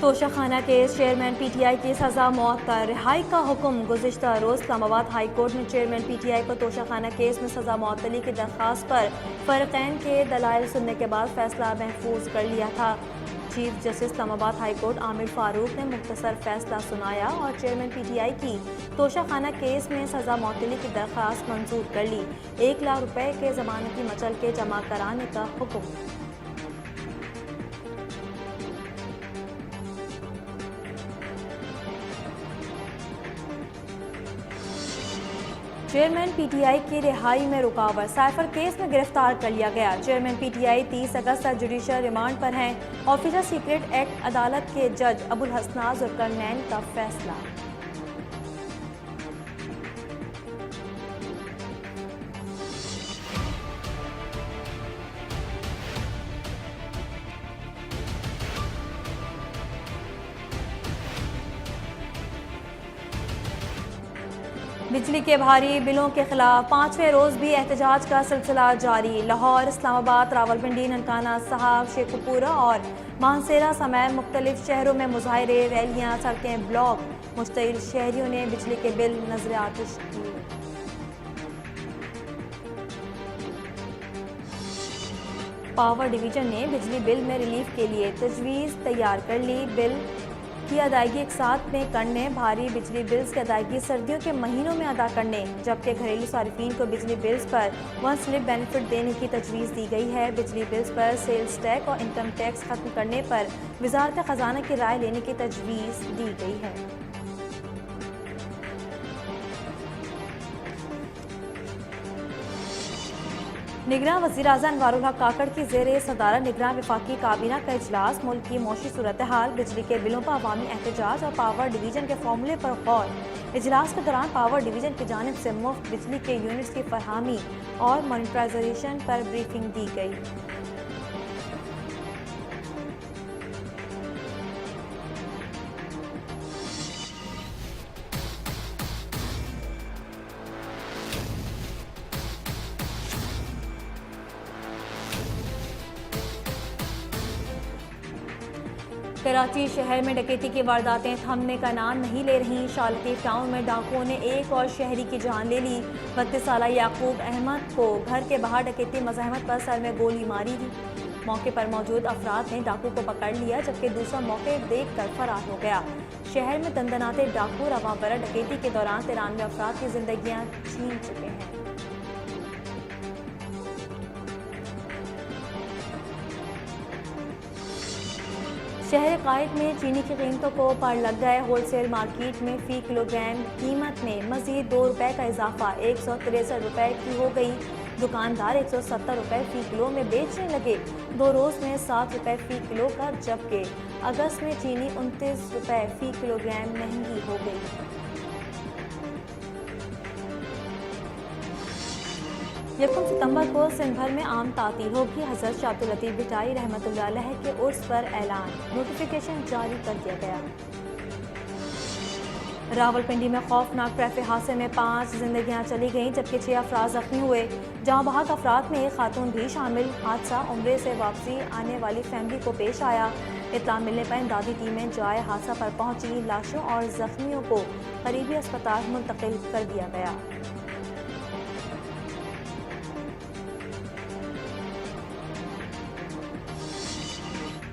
Toshakhana case chairman PTI की सजा मौत का रिहाई का हुक्म। गुज़िश्ता रोज़ इस्लामाबाद हाई कोर्ट ने चेयरमैन पीटीआई को तोशाखाना केस में सजा मुअत्तली की दरख्वास्त पर फ़रीक़ैन के दलाइल सुनने के बाद फैसला महफूज कर लिया था। Chief justice Islamabad high court Aamir Farooq ने मुख्तसर फैसला सुनाया और चेयरमैन पीटीआई की तोशाखाना केस में सजा मुअत्तली की दरख्वास्त मंजूर कर ली। 1 लाख रुपए के ज़मानती मचल के जमा कराने का हुक्म। चेयरमैन पीटीआई की रिहाई में रुकावट। साइफर केस में गिरफ्तार कर लिया गया। चेयरमैन पीटीआई 30 अगस्त तक जुडिशल रिमांड पर हैं। ऑफिसर सीक्रेट एक्ट अदालत के जज अबुल हसनाज जुल्करनैन का फैसला। बिजली के भारी बिलों के खिलाफ 5वें रोज़ भी एहतजाज का सिलसिला जारी। लाहौर, इस्लामाबाद, रावलपिंडी, ननकाना साहब, शेखुपुरा और मानसेरा समेत मुख्तलिफ शहरों में मुजाहरे, रैलियां, सड़कें ब्लॉक। मुश्तइल शहरियों ने बिजली के बिल नजर आतिश किए। पावर डिवीजन ने बिजली बिल में रिलीफ के लिए तजवीज़ तैयार कर ली। बिल की अदायगी एक साथ में करने, भारी बिजली बिल्स की अदायगी सर्दियों के महीनों में अदा करने, जबकि घरेलू सार्फिन को बिजली बिल्स पर वन स्लिप बेनिफिट देने की तजवीज़ दी गई है। बिजली बिल्स पर सेल्स टैक्स और इनकम टैक्स खत्म करने पर वजारत खजाना की राय लेने की तजवीज़ दी गई है। निगरान वज़ीर-ए-आज़म अनवारुल हक काकड़ की ज़ेर सदारत निगरान वफाकी काबीना का इजलास। मुल्क की मौशी सूरत हाल, बिजली के बिलों पर अवामी एहतजाज और पावर डिवीजन के फॉर्मूले पर गौर। इजलास के दौरान पावर डिवीजन की जानिब से मुफ्त बिजली के यूनिट्स की फरहमी और मॉनिटराइजेशन पर ब्रीफिंग दी गई। कराची शहर में डकैती की वारदातें थमने का नाम नहीं ले रहीं। शालतीफ टाउन में डाकुओं ने एक और शहरी की जान ले ली। 32 साला याकूब अहमद को घर के बाहर डकैती मज़ाहमत पर सर में गोली मारी थी। मौके पर मौजूद अफराद ने डाकू को पकड़ लिया, जबकि दूसरा मौके देखकर फरार हो गया। शहर में दंदनाते डाकू रवां बरस डकैती के दौरान 93 अफराद की जिंदगियां छीन चुके हैं। शहर कायद में चीनी की कीमतों को पार लग गए। होलसेल मार्केट में फ़ी किलोग्राम कीमत में मज़ीद 2 रुपये का इजाफा 163 रुपये की हो गई। दुकानदार 170 रुपये फ़ी किलो में बेचने लगे। 2 रोज़ में 7 रुपये फ़ी किलो का, जबकि अगस्त में चीनी 29 रुपये फ़ी किलोग्राम महंगी हो गई। यकम सितंबर को सिंध भर में आम तातील होगी। हज़रत शाह अब्दुल लतीफ़ भिटाई रहमतुल्लाह अलैह के उर्स पर ऐलान, नोटिफिकेशन जारी कर दिया गया। रावलपिंडी में खौफनाक ट्रैफिक हादसे में 5 जिंदगियां चली गईं, जबकि 6 अफराद जख्मी हुए। जहां बहक अफराद में एक खातून भी शामिल। हादसा उम्रे से वापसी आने वाली फैमिली को पेश आया। इत्तला मिलने पर इमदादी टीमें जाए हादसा पर पहुंची। लाशों और जख्मियों को करीबी अस्पताल मुंतकिल कर दिया गया।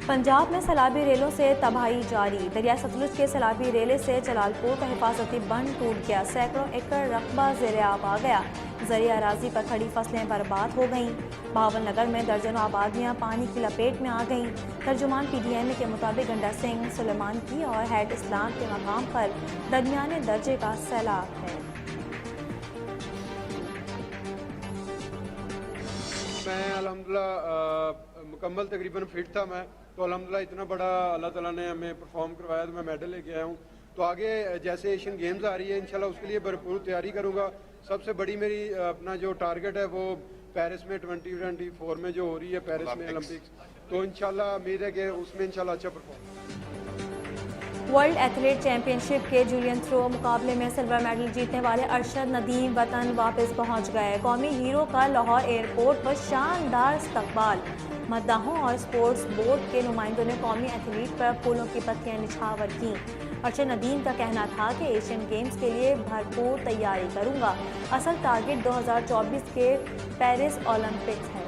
पंजाब में सैलाबी रेलों से तबाही जारी। दरिया सतलुज के सैलाबी रेले से जलालपुर का हिफाजती बंद टूट गया। सैकड़ों एकड़ रकबा ज़ेर-ए-आब आ गया। ज़रिया अराजी पर खड़ी फसलें बर्बाद हो गईं। भावल नगर में दर्जनों आबादियाँ पानी की लपेट में आ गईं। तर्जुमान PDM के मुताबिक गंडा सिंह, सुलेमान की और हैड इस्लाम के मकाम पर दरमियाने दर्जे का सैलाब है। मैं अल्हम्दुलिल्लाह मुकम्मल तकरीबन फिट था मैं, तो अल्हम्दुलिल्लाह इतना बड़ा अल्लाह ताला ने हमें परफॉर्म करवाया तो मैं मेडल लेके आया हूँ। तो आगे जैसे एशियन गेम्स आ रही है इंशाल्लाह उसके लिए भरपूर तैयारी करूँगा। सबसे बड़ी मेरी अपना जो टारगेट है वो पेरिस में 2024 में जो हो रही है पेरिस में ओलंपिक्स, तो इंशाल्लाह उम्मीद है कि उसमें इंशाल्लाह अच्छा परफॉर्म। वर्ल्ड एथलीट चैंपियनशिप के जूलियन थ्रो मुकाबले में सिल्वर मेडल जीतने वाले अरशद नदीम वतन वापस पहुंच गए। कौमी हीरो का लाहौर एयरपोर्ट पर शानदार इस्तकबाल। मद्दाहों और स्पोर्ट्स बोर्ड के नुमाइंदों ने कौमी एथलीट पर फूलों की पत्तियां निछावर की। अरशद नदीम का कहना था कि एशियन गेम्स के लिए भरपूर तैयारी करूंगा। असल टारगेट 2024 के पेरिस ओलंपिक्स है।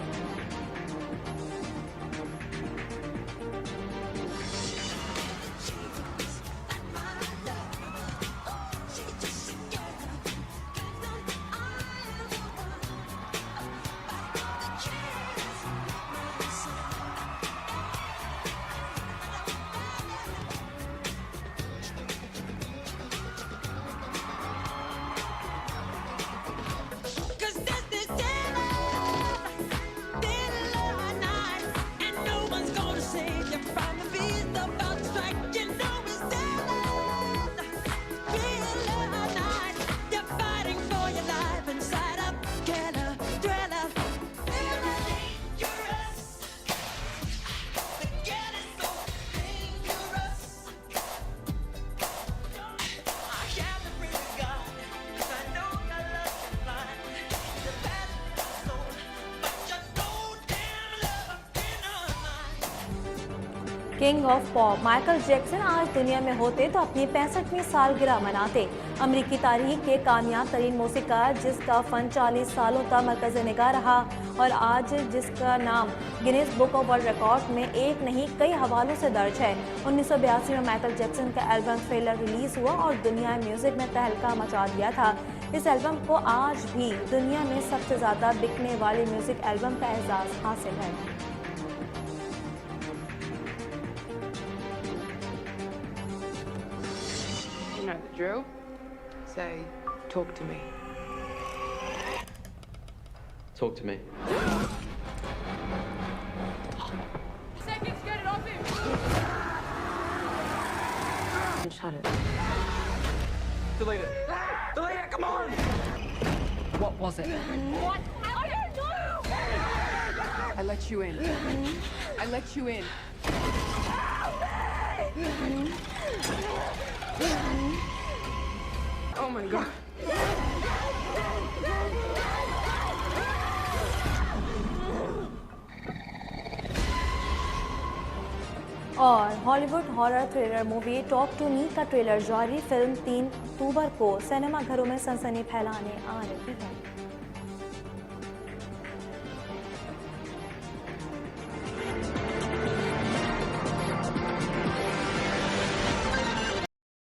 King of pop Michael Jackson आज दुनिया में होते तो अपनी 65वीं सालगिरह मनाते। अमरीकी तारीख के कामयाब तरीन मौसीकार जिसका फ़न 40 सालों तक मरकज़ निगाह रहा और आज जिसका नाम Guinness book of world record में एक नहीं कई हवालों से दर्ज है। 1982 में माइकल जैक्सन का एल्बम थ्रिलर रिलीज़ हुआ और दुनिया म्यूज़िक में तहलका मचा दिया था। इस एल्बम को आज भी दुनिया में सबसे ज़्यादा बिकने वाले म्यूज़िक एल्बम का एजाज़ हासिल है। You know the drill. Say, talk to me. Talk to me. Seconds, get it off him! Shut it. Delete it. Delete it, come on! What was it? What? I don't know! I let you in. I let you in. Oh my God. और Hollywood horror thriller movie Talk to Me का trailer जारी। Film 3 अक्टूबर को cinema घरों में सनसनी फैलाने आ रही है।